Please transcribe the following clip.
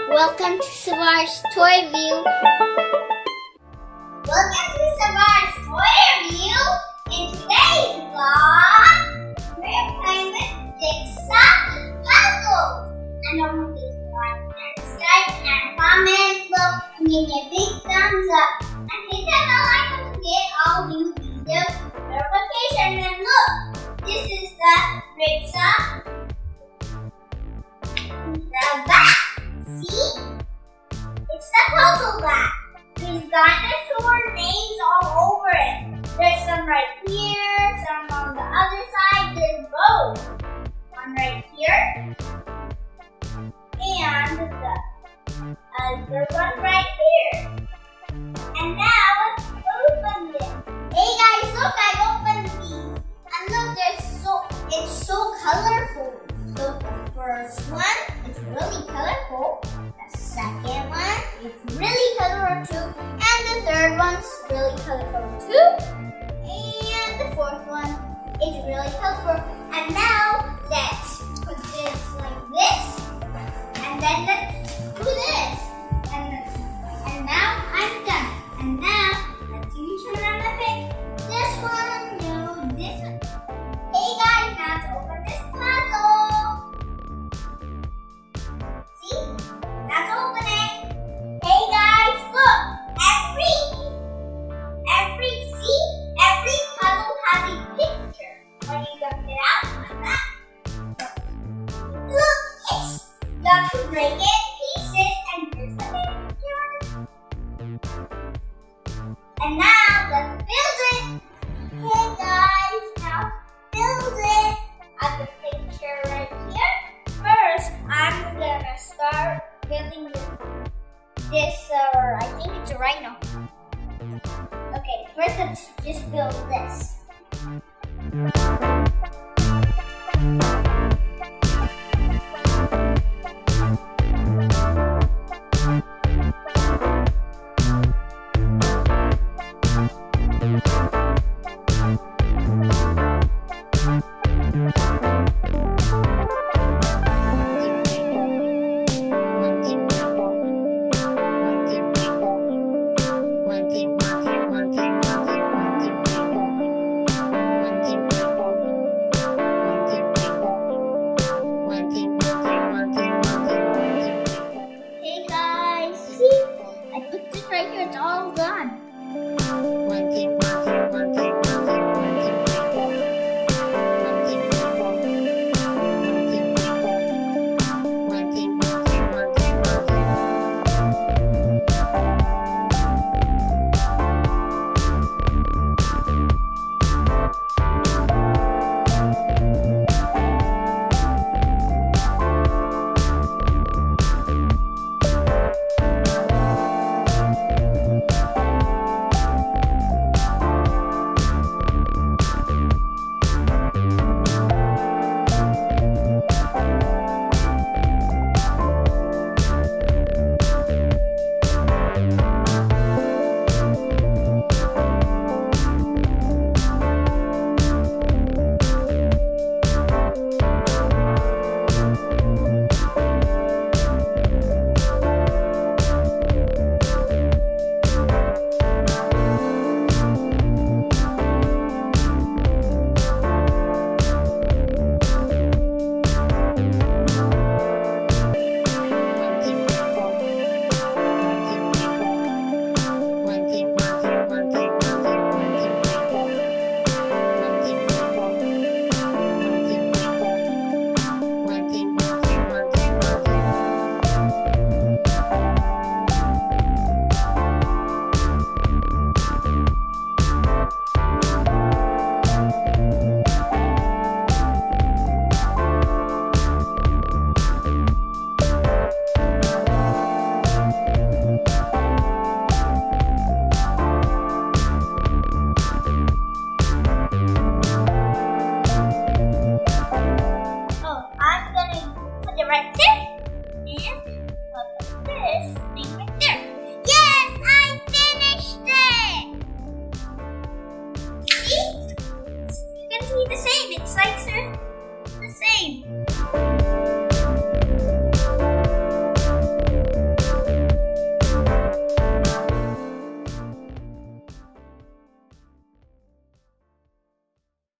Welcome to Savar's Toy View. Welcome to Savar's Toy Review. In today's vlog, we're playing with Jigsaw puzzles. And don't forget to like and subscribe and comment below and give me a big thumbs up. And hit that bell icon to get all new videos notifications. And look, this is the Jigsaw. The back. See? It's the puzzle back. There's dinosaur names all over it. There's some right here, some on the other side. There's both. One right here. And the other one right here. And now let's open this. Hey guys, look, I opened these. And look, it's so colorful. So the first one is really colorful. The second one is really colorful too. And the third one's really colorful too. And the fourth one is really colorful. And now let's put this like this. And then let's do this. And now I'm done. And now let's you turn around and pick this one. No, this one. Hey guys, now let's open this puzzle. See? Let's open it. Hey guys, look. Every puzzle has a picture. When you dump it out like that. Look, you have to break it in pieces and here's the picture. And now let's build it. Hey guys, now build it. I have the picture right here. First, I'm gonna start building this, I think it's a rhino. Okay, first let's just build this. Right here, it's all done. the same. It's like the same.